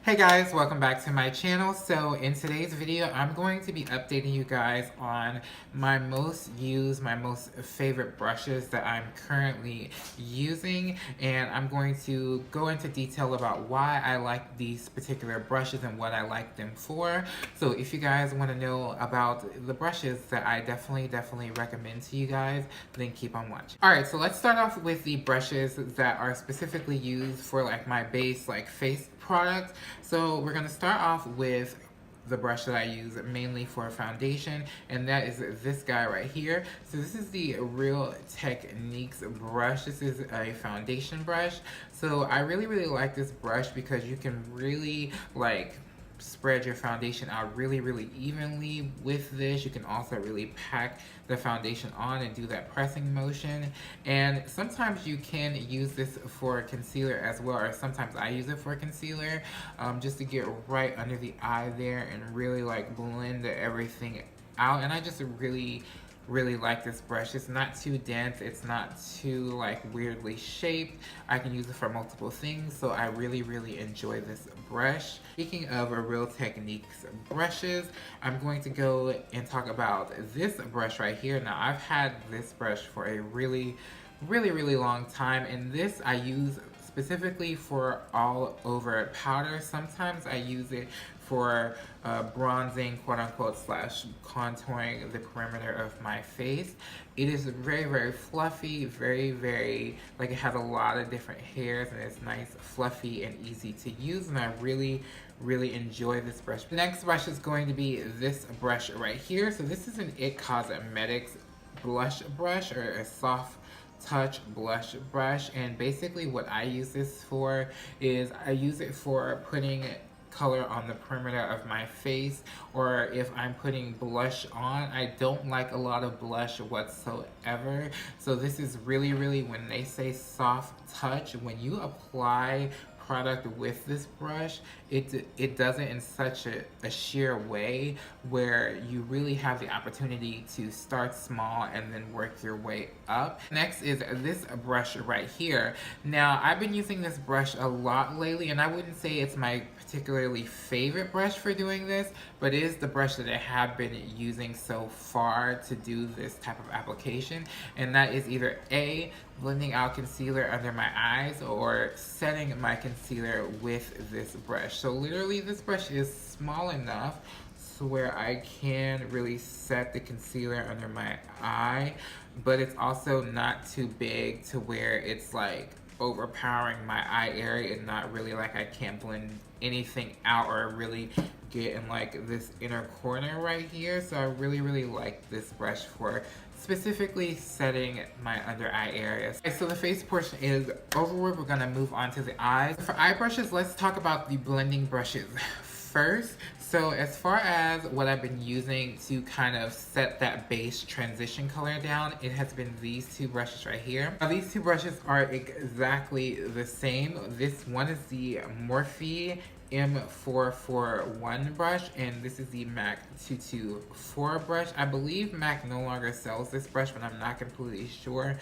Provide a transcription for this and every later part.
Hey guys, welcome back to my channel. So in today's video, I'm going to be updating you guys on my most used, my most favorite brushes that I'm currently using. And I'm going to go into detail about why I like these particular brushes and what I like them for. So if you guys want to know about the brushes that I definitely recommend to you guys, then keep on watching. Alright, so let's start off with the brushes that are specifically used for like my base like face product. So we're going to start off with the brush that I use mainly for foundation, and that is this guy right here. So this is the Real Techniques brush. This is a foundation brush. So I really like this brush because you can really like spread your foundation out really evenly with this. You can also really pack the foundation on and do that pressing motion. And sometimes you can use this for concealer as well, or sometimes I use it for concealer, just to get right under the eye there and really like blend everything out. And I just really like this brush. It's not too dense, it's not too like weirdly shaped. I can use it for multiple things, so I really enjoy this brush. Speaking of Real Techniques brushes, I'm going to go and talk about this brush right here. Now I've had this brush for a really long time, and this I use specifically for all over powder. Sometimes I use it for bronzing, quote unquote, slash contouring the perimeter of my face. It is very fluffy, very, like it has a lot of different hairs, and it's nice, fluffy, and easy to use, and I really enjoy this brush. The next brush is going to be this brush right here. So this is an IT Cosmetics blush brush, or a soft touch blush brush, and basically what I use this for is I use it for putting color on the perimeter of my face, or if I'm putting blush on. I don't like a lot of blush whatsoever, so this is really when they say soft touch, when you apply product with this brush, it does it in such a sheer way where you really have the opportunity to start small and then work your way up. Next is this brush right here. Now I've been using this brush a lot lately, and I wouldn't say it's my particularly favorite brush for doing this, but it is the brush that I have been using so far to do this type of application, and that is either A, blending out concealer under my eyes, or setting my concealer with this brush. So literally this brush is small enough to where I can really set the concealer under my eye, but it's also not too big to where it's like overpowering my eye area, and not really like I can't blend anything out or really get in like this inner corner right here. So I really like this brush for specifically setting my under eye areas. Okay, so the face portion is over with. We're gonna move on to the eyes. For eye brushes, let's talk about the blending brushes first. So as far as what I've been using to kind of set that base transition color down, it has been these two brushes right here. Now these two brushes are exactly the same. This one is the Morphe M441 brush, and this is the MAC 224 brush. I believe MAC no longer sells this brush, but I'm not completely sure.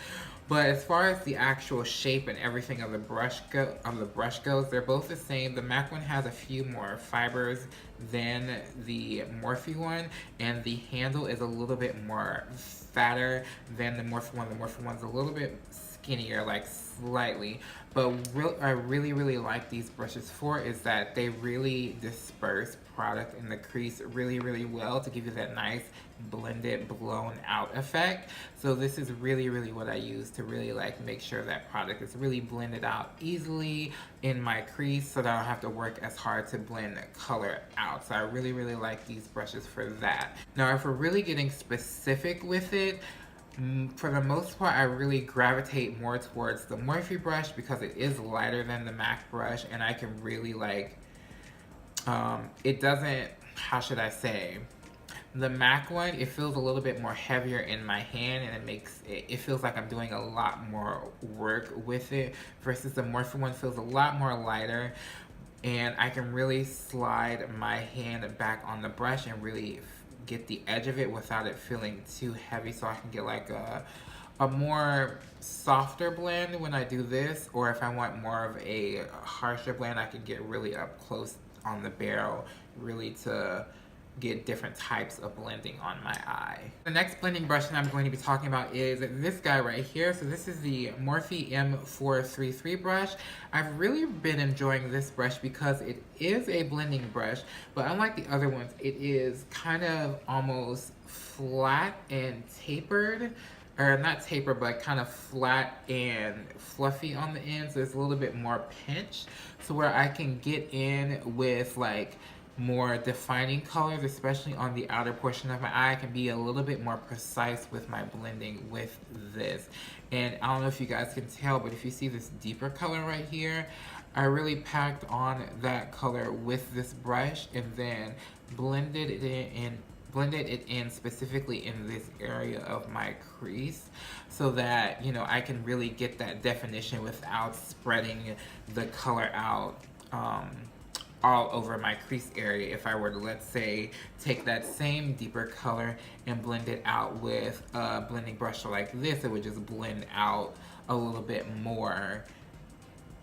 But as far as the actual shape and everything of the brush goes, they're both the same. The MAC one has a few more fibers than the Morphe one, and the handle is a little bit more fatter than the Morphe one. The Morphe one's a little bit skinnier, like slightly. But I really like these brushes for is that they really disperse product in the crease really well to give you that nice blended, blown out effect. So this is really what I use to really like make sure that product is really blended out easily in my crease, so that I don't have to work as hard to blend color out. So I really like these brushes for that. Now if we're really getting specific with it, for the most part, I really gravitate more towards the Morphe brush because it is lighter than the MAC brush, and I can really like, it doesn't, how should I say, the MAC one, it feels a little bit more heavier in my hand, and it feels like I'm doing a lot more work with it, versus the Morphe one feels a lot more lighter, and I can really slide my hand back on the brush and really get the edge of it without it feeling too heavy, so I can get like a more softer blend when I do this, or if I want more of a harsher blend, I can get really up close on the barrel, really to get different types of blending on my eye. The next blending brush that I'm going to be talking about is this guy right here. So this is the Morphe M433 brush. I've really been enjoying this brush because it is a blending brush, but unlike the other ones, it is kind of almost flat and tapered, or not tapered, but kind of flat and fluffy on the end. So it's a little bit more pinch, so where I can get in with like more defining colors, especially on the outer portion of my eye. I can be a little bit more precise with my blending with this. And I don't know if you guys can tell, but if you see this deeper color right here, I really packed on that color with this brush and then blended it in specifically in this area of my crease, so that, you know, I can really get that definition without spreading the color out all over my crease area. If I were to, let's say, take that same deeper color and blend it out with a blending brush like this, it would just blend out a little bit more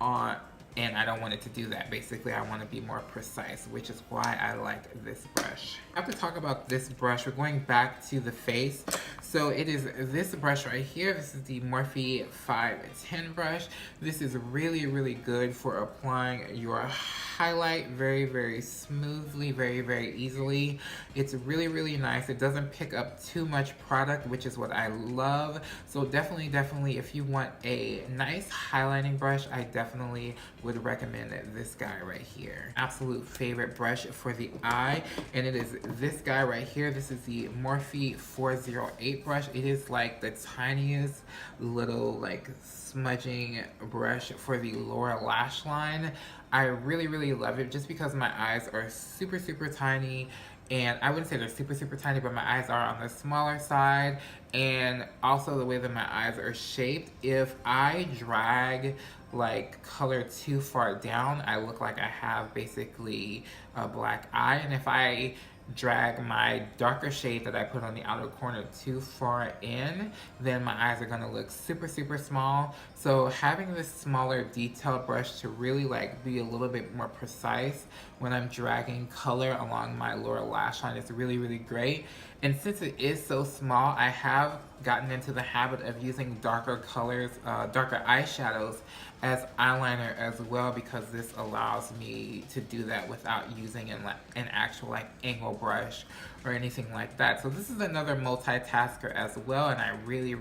on, and I don't want it to do that. Basically, I want to be more precise, which is why I like this brush. I have to talk about this brush. We're going back to the face. So it is this brush right here. This is the Morphe 510 brush. This is really, really good for applying your highlight very smoothly, very easily. It's really nice. It doesn't pick up too much product, which is what I love. So definitely, if you want a nice highlighting brush, I definitely would recommend this guy right here. Absolute favorite brush for the eye, and it is this guy right here. This is the Morphe 408 brush. It is like the tiniest little like smudging brush for the lower lash line. I really love it just because my eyes are super tiny, and I wouldn't say they're super tiny, but my eyes are on the smaller side, and also the way that my eyes are shaped. If I drag like color too far down, I look like I have basically a black eye, and if I drag my darker shade that I put on the outer corner too far in, then my eyes are gonna look super small. So having this smaller detailed brush to really like be a little bit more precise when I'm dragging color along my lower lash line is really great. And since it is so small, I have gotten into the habit of using darker colors, darker eyeshadows as eyeliner as well, because this allows me to do that without using an actual like angle brush or anything like that. So this is another multitasker as well, and I really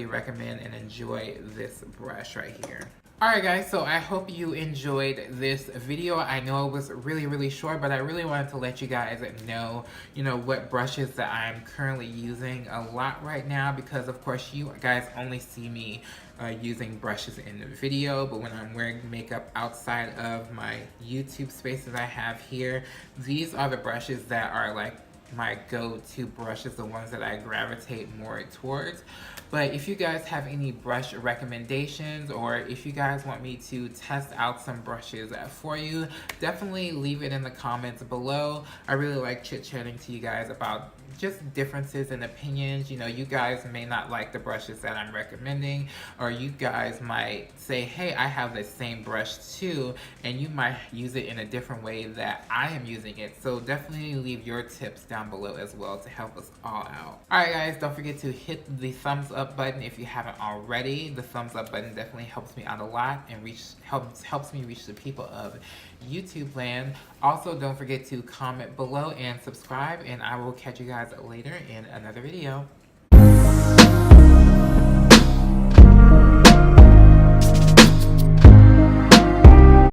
recommend and enjoy this brush right here. Alright guys, so I hope you enjoyed this video. I know it was really short, but I really wanted to let you guys know, you know, what brushes that I'm currently using a lot right now, because of course you guys only see me using brushes in the video, but when I'm wearing makeup outside of my YouTube spaces I have here, these are the brushes that are like my go-to brushes, the ones that I gravitate more towards. But if you guys have any brush recommendations, or if you guys want me to test out some brushes for you, definitely leave it in the comments below. I really like chit-chatting to you guys about just differences in opinions. You know, you guys may not like the brushes that I'm recommending, or you guys might say, hey, I have the same brush too, and you might use it in a different way that I am using it. So definitely leave your tips down below as well to help us all out. Alright guys, don't forget to hit the thumbs up button if you haven't already. The thumbs up button definitely helps me out a lot and helps me reach the people of YouTube land. Also, don't forget to comment below and subscribe, and I will catch you guys later in another video.